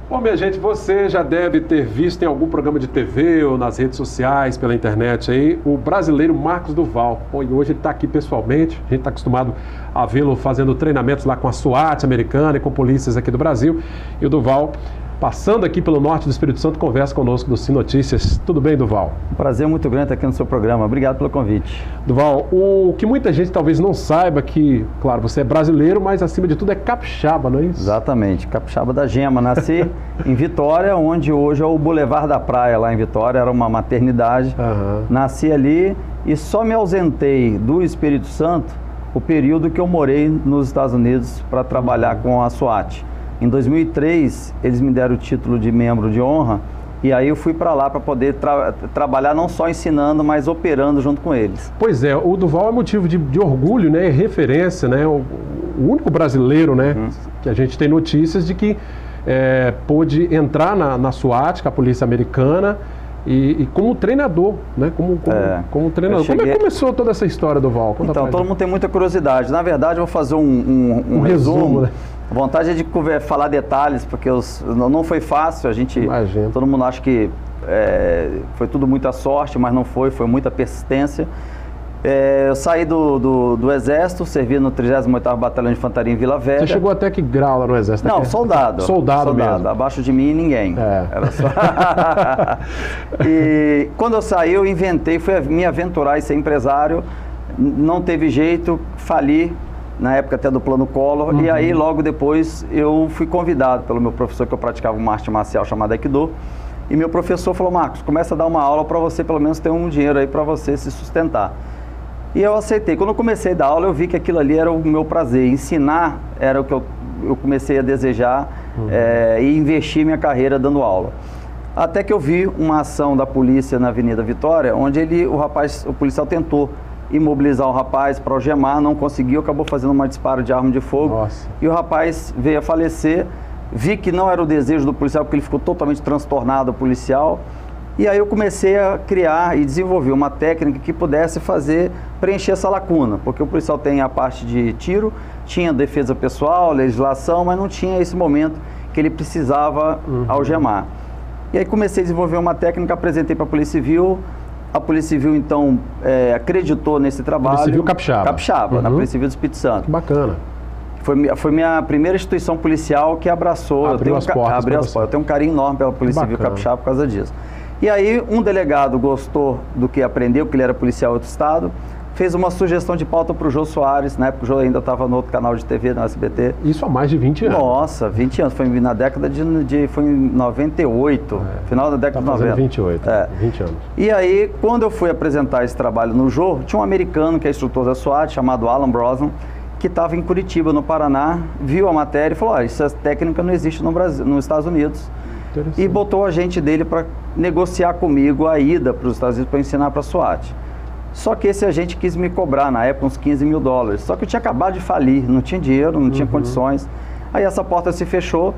Bom, minha gente, você já deve ter visto em algum programa de TV ou nas redes sociais, pela internet aí, o brasileiro Marcos Duval. Bom, e hoje ele está aqui pessoalmente, a gente está acostumado a vê-lo fazendo treinamentos lá com a SWAT americana e com polícias aqui do Brasil. E o Duval, passando aqui pelo norte do Espírito Santo, conversa conosco do Sim Notícias. Tudo bem, Duval? Prazer muito grande estar aqui no seu programa. Obrigado pelo convite. Duval, o que muita gente talvez não saiba que, claro, você é brasileiro, mas acima de tudo é capixaba, não é isso? Exatamente, capixaba da Gema. Nasci em Vitória, onde hoje é o Boulevard da Praia, lá em Vitória, era uma maternidade. Nasci ali e só me ausentei do Espírito Santo o período que eu morei nos Estados Unidos para trabalhar com a SWAT. Em 2003, eles me deram o título de membro de honra e aí eu fui para lá para poder trabalhar não só ensinando, mas operando junto com eles. Pois é, o Duval é motivo de orgulho, né, referência, né, o único brasileiro, né, que a gente tem notícias de que pôde entrar na SWAT, que é a polícia americana, e como treinador, né? Como treinador. Como é que começou toda essa história, Duval? Conta então, todo mundo tem muita curiosidade. Na verdade, eu vou fazer um resumo. Né? A vontade é de falar detalhes, porque não foi fácil. Todo mundo acha que foi tudo muita sorte, mas não foi muita persistência. Eu saí do Exército, servi no 38º Batalhão de Infantaria em Vila Velha. Você chegou até que grau lá no Exército? Não, soldado. Soldado mesmo. Abaixo de mim, ninguém. Era só... E quando eu saí, eu inventei, fui me aventurar em ser empresário. Não teve jeito, fali, na época até do Plano Collor. E aí, logo depois, eu fui convidado pelo meu professor, que eu praticava uma arte marcial chamada Aikido. E meu professor falou: Marcos, começa a dar uma aula para você, pelo menos ter um dinheiro aí para você se sustentar. E eu aceitei. Quando eu comecei a dar aula, eu vi que aquilo ali era o meu prazer. Ensinar era o que eu comecei a desejar e investir minha carreira dando aula. Até que eu vi uma ação da polícia na Avenida Vitória, onde o policial tentou imobilizar o rapaz para algemar, não conseguiu, acabou fazendo um disparo de arma de fogo. Nossa. E o rapaz veio a falecer. Vi que não era o desejo do policial, porque ele ficou totalmente transtornado, o policial. E aí eu comecei a criar e desenvolver uma técnica que pudesse preencher essa lacuna, porque o policial tem a parte de tiro, tinha defesa pessoal, legislação, mas não tinha esse momento que ele precisava algemar. E aí comecei a desenvolver uma técnica, apresentei para a Polícia Civil. A Polícia Civil, então, acreditou nesse trabalho. Polícia Civil Capixaba. Capixaba, na Polícia Civil do Espírito Santo. Que bacana. Foi minha primeira instituição policial que abraçou. Abriu as portas. Eu tenho um carinho enorme pela Polícia Civil Capixaba por causa disso. E aí, um delegado gostou do que aprendeu, porque ele era policial em outro estado, fez uma sugestão de pauta para o Jô Soares. Na época, o Jô ainda estava no outro canal de TV, no SBT. Isso há mais de 20 anos. Nossa, 20 anos. Foi na década foi em 98, final da década de 90. 28, 20 anos. E aí, quando eu fui apresentar esse trabalho no Jô, tinha um americano que é instrutor da SWAT, chamado Alan Brosnan, que estava em Curitiba, no Paraná, viu a matéria e falou: essa técnica não existe no Brasil, nos Estados Unidos. E botou a gente dele para negociar comigo a ida para os Estados Unidos para ensinar para a SWAT. Só que esse agente quis me cobrar, na época, uns $15 mil. Só que eu tinha acabado de falir, não tinha dinheiro, não tinha condições. Aí essa porta se fechou.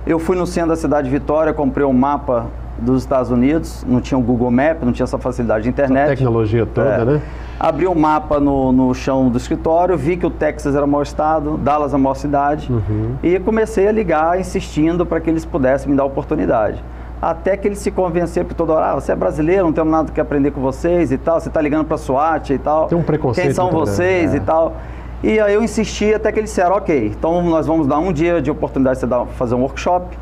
Eu fui no centro da cidade de Vitória, comprei um mapa dos Estados Unidos, não tinha o Google Maps, não tinha essa facilidade de internet. Essa tecnologia toda, né? Abri um mapa no chão do escritório, vi que o Texas era o maior estado, Dallas a maior cidade, e comecei a ligar, insistindo para que eles pudessem me dar oportunidade. Até que eles se convenceram por toda hora: você é brasileiro, não temos nada que aprender com vocês e tal, você está ligando para a SWAT e tal. Tem um preconceito. Quem são vocês e tal. E aí eu insisti até que eles disseram: ok, então nós vamos dar um dia de oportunidade de você fazer um workshop.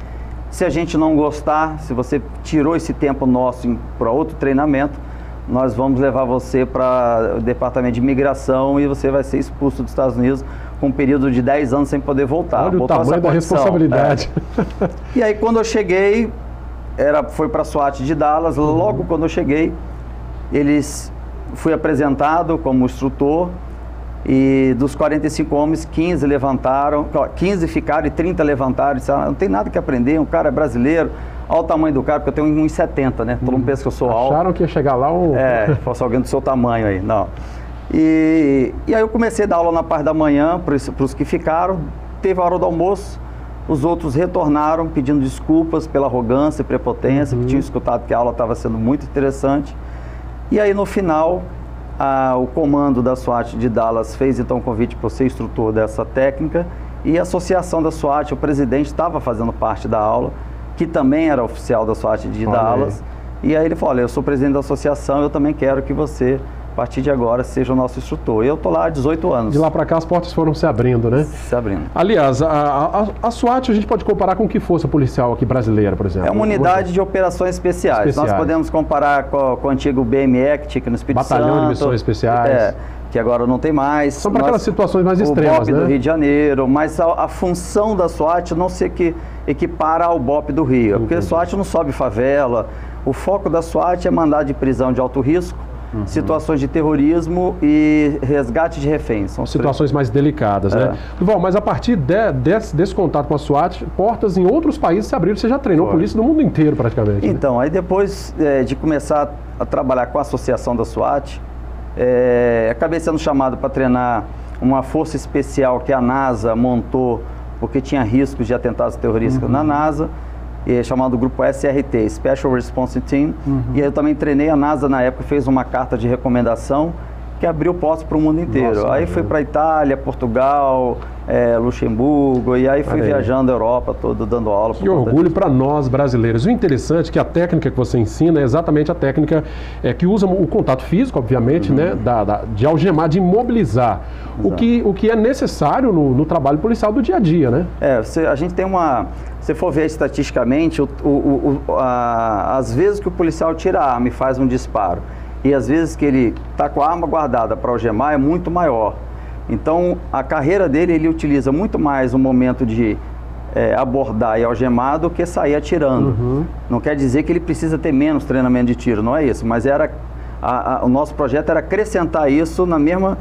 Se a gente não gostar, se você tirou esse tempo nosso para outro treinamento, nós vamos levar você para o departamento de imigração e você vai ser expulso dos Estados Unidos com um período de 10 anos sem poder voltar. Olha o tamanho da responsabilidade. E aí, quando eu cheguei, foi para a SWAT de Dallas. Logo quando eu cheguei, fui apresentado como instrutor, e dos 45 homens, 15 levantaram, 15 ficaram e 30 levantaram. Disseram: não tem nada que aprender, um cara é brasileiro. Olha o tamanho do cara, porque eu tenho 1,70, né? Todo mundo pensa que eu sou alto. Acharam que ia chegar lá fosse alguém do seu tamanho aí, não. E aí eu comecei a dar aula na parte da manhã para os que ficaram. Teve a hora do almoço, os outros retornaram pedindo desculpas pela arrogância e prepotência, que tinham escutado que a aula estava sendo muito interessante. E aí, no final, o comando da SWAT de Dallas fez então um convite para eu ser instrutor dessa técnica, e a associação da SWAT, o presidente, estava fazendo parte da aula. que também era oficial da SWAT de Dallas. E aí ele falou, olha, eu sou presidente da associação, eu também quero que você, a partir de agora, seja o nosso instrutor. E eu estou lá há 18 anos. De lá para cá as portas foram se abrindo, né? Se abrindo. Aliás, a SWAT a gente pode comparar com que força policial aqui brasileira, por exemplo? É uma unidade de operações especiais. Nós podemos comparar com o antigo BME, que tinha aqui no Espírito Santo. Batalhão de Missões Especiais. Que agora não tem mais. São para aquelas situações mais extremas, né? O BOP do Rio de Janeiro, mas a função da SWAT não se equipara ao BOP do Rio, porque a SWAT não sobe favela. O foco da SWAT é mandado de prisão de alto risco, situações de terrorismo e resgate de reféns. São situações mais delicadas, né? Duval, mas a partir desse contato com a SWAT, portas em outros países se abriram. Você já treinou polícia no mundo inteiro, praticamente. Então, aí depois de começar a trabalhar com a associação da SWAT, acabei sendo chamado para treinar uma força especial que a NASA montou, porque tinha riscos de atentados terroristas na NASA, chamado grupo SRT, Special Response Team. E aí eu também treinei, a NASA na época fez uma carta de recomendação que abriu portas para o mundo inteiro. Aí fui para Itália, Portugal, Luxemburgo, e aí fui viajando a Europa toda, dando aula. Que orgulho para nós brasileiros. O interessante é que a técnica que você ensina é exatamente a técnica que usa o contato físico, obviamente, né, de algemar, de imobilizar. O que é necessário no trabalho policial do dia a dia, né? A gente tem uma... Se for ver estatisticamente, às vezes que o policial tira a arma e faz um disparo, e às vezes que ele está com a arma guardada para algemar, é muito maior. Então, a carreira dele, ele utiliza muito mais o momento de abordar e algemar do que sair atirando. Não quer dizer que ele precisa ter menos treinamento de tiro, não é isso, mas o nosso projeto era acrescentar isso na mesmo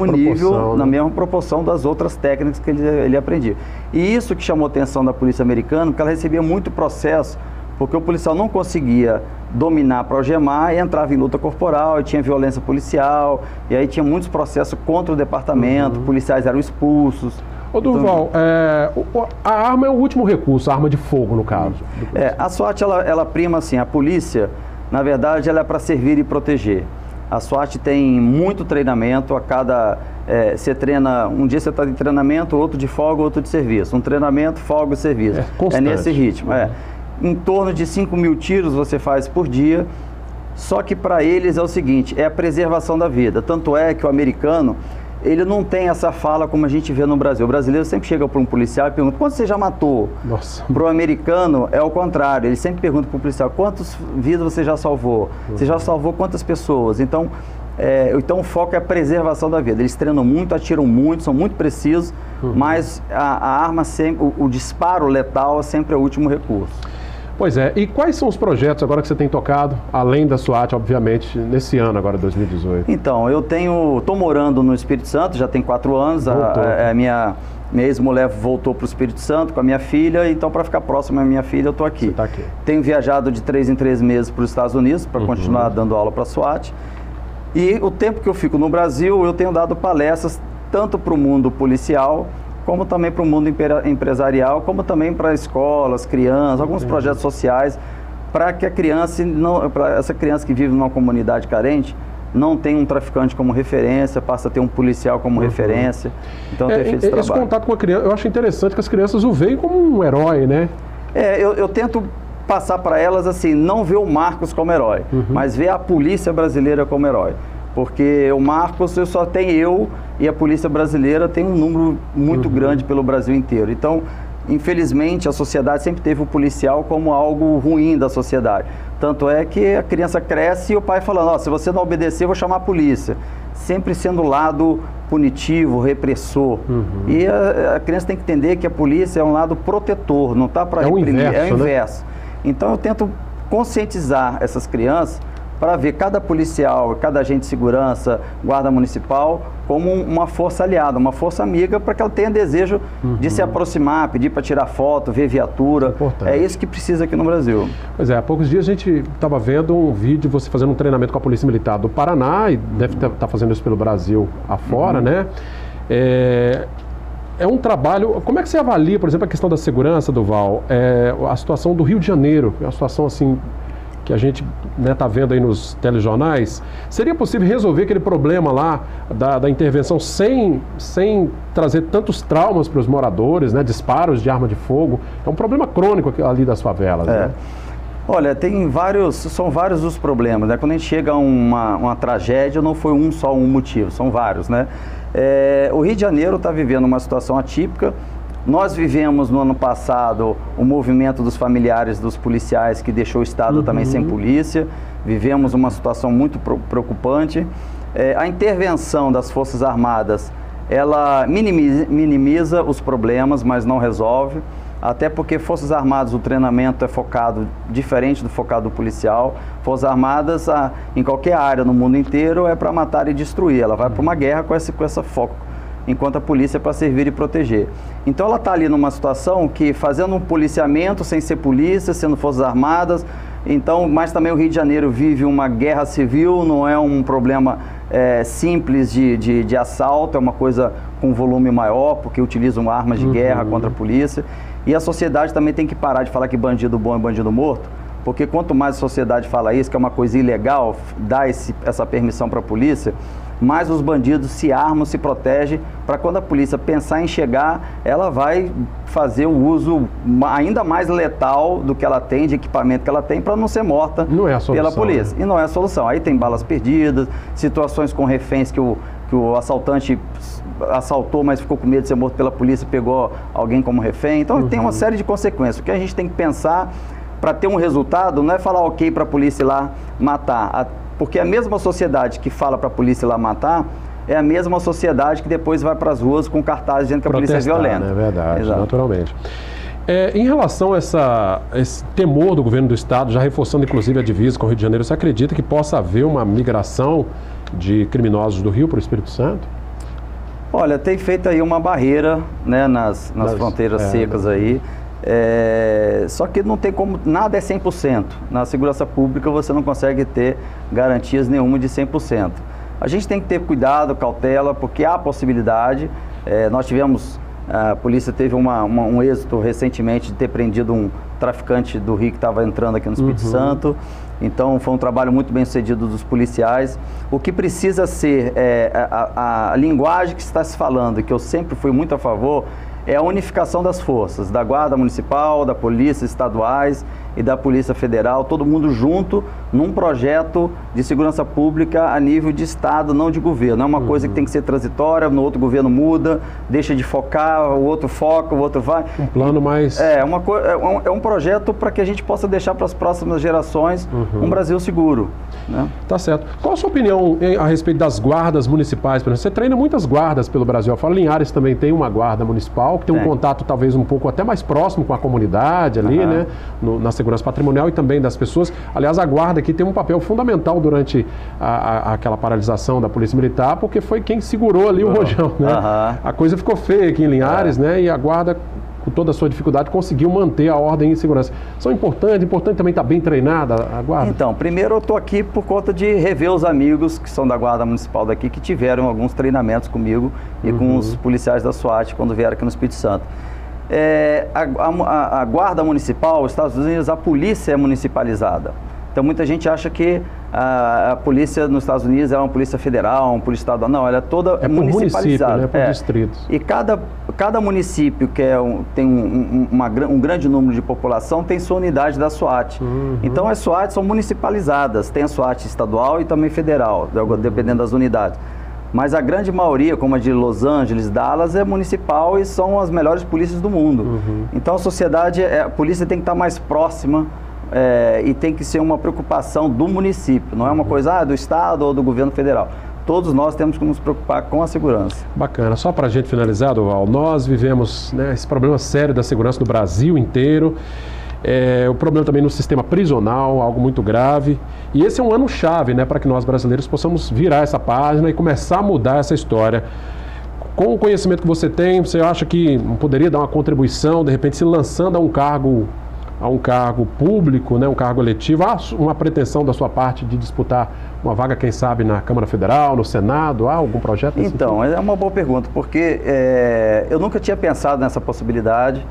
nível, na mesma proporção das outras técnicas que ele aprendia. E isso que chamou a atenção da polícia americana, porque ela recebia muito processo, porque o policial não conseguia dominar para algemar e entrava em luta corporal, e tinha violência policial, e aí tinha muitos processos contra o departamento, policiais eram expulsos. Ô Durval, a arma é o último recurso, a arma de fogo, no caso. A SWAT, ela prima assim, a polícia, na verdade, ela é para servir e proteger. A SWAT tem muito treinamento, você treina, um dia você está de treinamento, outro de folga, outro de serviço. Um treinamento, folga e serviço. É nesse ritmo. Em torno de 5.000 tiros você faz por dia, só que para eles é o seguinte, é a preservação da vida. Tanto é que o americano, ele não tem essa fala como a gente vê no Brasil. O brasileiro sempre chega para um policial e pergunta, quantos você já matou? Para o americano é o contrário, ele sempre pergunta para o policial, quantas vidas você já salvou? Você já salvou quantas pessoas? Então o foco é a preservação da vida. Eles treinam muito, atiram muito, são muito precisos, mas a arma sempre, o disparo letal sempre é o último recurso. Pois é, e quais são os projetos agora que você tem tocado, além da SWAT, obviamente, nesse ano agora, 2018? Então, estou morando no Espírito Santo, já tem 4 anos, minha ex-mulher voltou para o Espírito Santo com a minha filha, então para ficar próximo à minha filha eu estou aqui. Você tá aqui. Tenho viajado de 3 em 3 meses para os Estados Unidos, para continuar dando aula para a SWAT, e o tempo que eu fico no Brasil, eu tenho dado palestras tanto para o mundo policial, como também para o mundo empresarial, como também para escolas, crianças, alguns projetos sociais, para que essa criança que vive numa comunidade carente não tenha um traficante como referência, passa a ter um policial como referência. Então, eu tenho feito esse trabalho. Esse contato com a criança, eu acho interessante que as crianças o veem como um herói, né? Eu tento passar para elas assim, não ver o Marcos como herói, mas ver a polícia brasileira como herói. Porque o Marcos só tem eu e a polícia brasileira tem um número muito grande pelo Brasil inteiro. Então, infelizmente, a sociedade sempre teve o policial como algo ruim da sociedade. Tanto é que a criança cresce e o pai falando, se você não obedecer, eu vou chamar a polícia. Sempre sendo o lado punitivo, repressor. E a criança tem que entender que a polícia é um lado protetor, não está para reprimir, é o inverso. Então, eu tento conscientizar essas crianças para ver cada policial, cada agente de segurança, guarda municipal, como uma força aliada, uma força amiga, para que ela tenha desejo de se aproximar, pedir para tirar foto, ver viatura. É isso que precisa aqui no Brasil. Pois é, há poucos dias a gente estava vendo um vídeo de você fazendo um treinamento com a Polícia Militar do Paraná, e deve estar fazendo isso pelo Brasil afora, né? É um trabalho... Como é que você avalia, por exemplo, a questão da segurança, Durval? A situação do Rio de Janeiro, é uma situação assim... que a gente está vendo aí nos telejornais, seria possível resolver aquele problema lá da intervenção sem trazer tantos traumas para os moradores, né? Disparos de arma de fogo? É um problema crônico ali das favelas. Né? Olha, são vários os problemas, né? Quando a gente chega a uma tragédia, não foi só um motivo, são vários, né? O Rio de Janeiro está vivendo uma situação atípica. Nós vivemos no ano passado o movimento dos familiares dos policiais que deixou o Estado também sem polícia. Vivemos uma situação muito preocupante. A intervenção das Forças Armadas, ela minimiza os problemas, mas não resolve. Até porque Forças Armadas, o treinamento é focado diferente do focado do policial. Forças Armadas, em qualquer área no mundo inteiro, é para matar e destruir. Ela vai para uma guerra com essa foco, enquanto a polícia é para servir e proteger. Então ela está ali numa situação que, fazendo um policiamento sem ser polícia, sendo Forças Armadas, então, mas também o Rio de Janeiro vive uma guerra civil, não é um problema simples de assalto, é uma coisa com volume maior, porque utilizam armas de guerra contra a polícia. E a sociedade também tem que parar de falar que bandido bom é bandido morto, porque quanto mais a sociedade fala isso, que é uma coisa ilegal, dá essa permissão para a polícia, mais os bandidos se armam, se protegem, para quando a polícia pensar em chegar, ela vai fazer o uso ainda mais letal do que ela tem, de equipamento que ela tem, para não ser morta pela polícia. Né? E não é a solução. Aí tem balas perdidas, situações com reféns que o assaltante assaltou, mas ficou com medo de ser morto pela polícia, pegou alguém como refém. Então tem uma série de consequências. O que a gente tem que pensar para ter um resultado não é falar ok para a polícia ir lá matar, porque a mesma sociedade que fala para a polícia ir lá matar é a mesma sociedade que depois vai para as ruas com cartazes dizendo que a polícia é violenta. É verdade, exato. Naturalmente. Em relação a esse temor do governo do Estado, já reforçando inclusive a divisa com o Rio de Janeiro, você acredita que possa haver uma migração de criminosos do Rio para o Espírito Santo? Olha, tem feito aí uma barreira, né, nas fronteiras secas aí, só que não tem como, nada é 100%. Na segurança pública você não consegue ter garantias nenhuma de 100%. A gente tem que ter cuidado, cautela, porque há possibilidade. Nós tivemos, a polícia teve um êxito recentemente de ter prendido um traficante do Rio que estava entrando aqui no Espírito Santo. Então foi um trabalho muito bem sucedido dos policiais. O que precisa ser, a linguagem que está se falando, e que eu sempre fui muito a favor, é a unificação das forças, da Guarda Municipal, da Polícia Estaduais e da Polícia Federal, todo mundo junto num projeto de segurança pública a nível de Estado, não de governo. É uma coisa que tem que ser transitória, no outro governo muda, deixa de focar, o outro foca, o outro vai. Um plano mais... É um projeto para que a gente possa deixar para as próximas gerações um Brasil seguro. Né? Tá certo. Qual a sua opinião a respeito das guardas municipais? Por exemplo, você treina muitas guardas pelo Brasil. Eu falo, Linhares também tem uma guarda municipal, que tem um contato talvez um pouco até mais próximo com a comunidade ali, né? Na segurança patrimonial e também das pessoas. Aliás, a guarda aqui tem um papel fundamental durante aquela paralisação da Polícia Militar, porque foi quem segurou ali o rojão, né? A coisa ficou feia aqui em Linhares, né? E a guarda, com toda a sua dificuldade, conseguiu manter a ordem e segurança. São importante também estar bem treinada a guarda? Então, primeiro eu estou aqui por conta de rever os amigos que são da Guarda Municipal daqui, que tiveram alguns treinamentos comigo e com os policiais da SWAT quando vieram aqui no Espírito Santo. A Guarda Municipal, os Estados Unidos, a polícia é municipalizada. Então muita gente acha que a polícia nos Estados Unidos é uma polícia federal, uma polícia estadual. Não, ela é toda municipalizada. Por distritos. E cada município que tem um grande número de população tem sua unidade da SWAT. Então as SWAT são municipalizadas. Tem a SWAT estadual e também federal, dependendo das unidades. Mas a grande maioria, como a de Los Angeles, Dallas, é municipal e são as melhores polícias do mundo. Então a polícia tem que estar mais próxima e tem que ser uma preocupação do município, não é uma coisa do Estado ou do governo federal. Todos nós temos que nos preocupar com a segurança. Bacana. Só para a gente finalizar, Durval, nós vivemos, né, esse problema sério da segurança no Brasil inteiro. O problema também no sistema prisional, algo muito grave. E esse é um ano-chave, né, para que nós brasileiros possamos virar essa página e começar a mudar essa história. Com o conhecimento que você tem, você acha que poderia dar uma contribuição, de repente se lançando a um cargo público, né, um cargo eletivo, há uma pretensão da sua parte de disputar uma vaga, quem sabe, na Câmara Federal, no Senado? Há algum projeto? Então, é uma boa pergunta, porque eu nunca tinha pensado nessa possibilidade.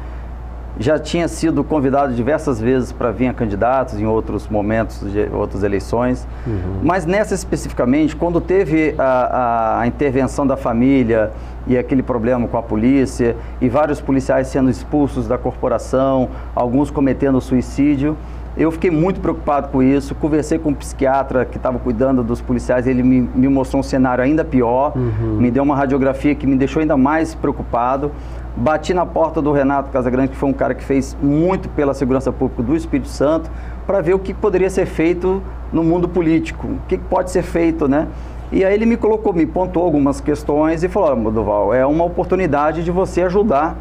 já tinha sido convidado diversas vezes para vir a candidatos em outros momentos de outras eleições, mas nessa especificamente, quando teve a intervenção da família e aquele problema com a polícia e vários policiais sendo expulsos da corporação, alguns cometendo suicídio, eu fiquei muito preocupado com isso, conversei com um psiquiatra que estava cuidando dos policiais, ele me mostrou um cenário ainda pior, me deu uma radiografia que me deixou ainda mais preocupado. Bati na porta do Renato Casagrande, que foi um cara que fez muito pela segurança pública do Espírito Santo, para ver o que poderia ser feito no mundo político, o que pode ser feito, né? E aí ele me pontuou algumas questões e falou: olha, Duval, é uma oportunidade de você ajudar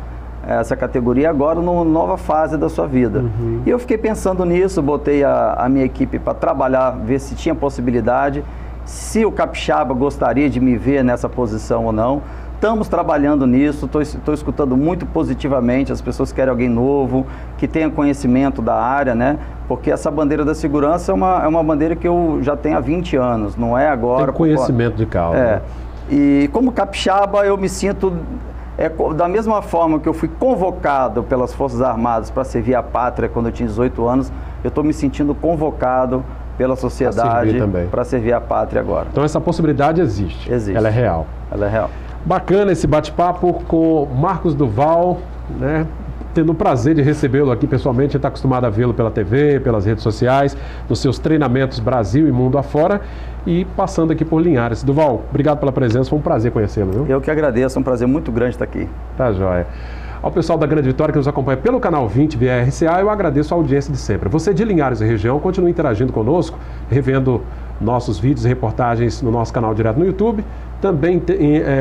essa categoria agora numa nova fase da sua vida. E eu fiquei pensando nisso, botei a minha equipe para trabalhar, ver se tinha possibilidade, se o Capixaba gostaria de me ver nessa posição ou não. Estamos trabalhando nisso, estou escutando muito positivamente, as pessoas querem alguém novo, que tenha conhecimento da área, né? Porque essa bandeira da segurança é uma bandeira que eu já tenho há 20 anos, não é agora. Tem conhecimento de causa. É. E como capixaba eu me sinto, da mesma forma que eu fui convocado pelas Forças Armadas para servir a pátria quando eu tinha 18 anos, eu estou me sentindo convocado pela sociedade para servir a pátria agora. Então essa possibilidade existe. Existe. Ela é real. Ela é real. Bacana esse bate-papo com Marcos Duval, né? Tendo o prazer de recebê-lo aqui pessoalmente. A gente está acostumado a vê-lo pela TV, pelas redes sociais, nos seus treinamentos Brasil e mundo afora, e passando aqui por Linhares. Duval, obrigado pela presença, foi um prazer conhecê-lo, viu? Eu que agradeço, é um prazer muito grande estar aqui. Tá joia. Ao pessoal da Grande Vitória que nos acompanha pelo canal 20 via RCA, eu agradeço a audiência de sempre. Você de Linhares e região, continue interagindo conosco, revendo nossos vídeos e reportagens no nosso canal direto no YouTube, também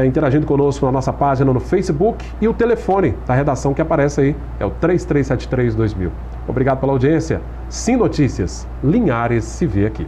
interagindo conosco na nossa página no Facebook, e o telefone da redação que aparece aí é o 3373-2000. Obrigado pela audiência. Sim Notícias, Linhares se vê aqui.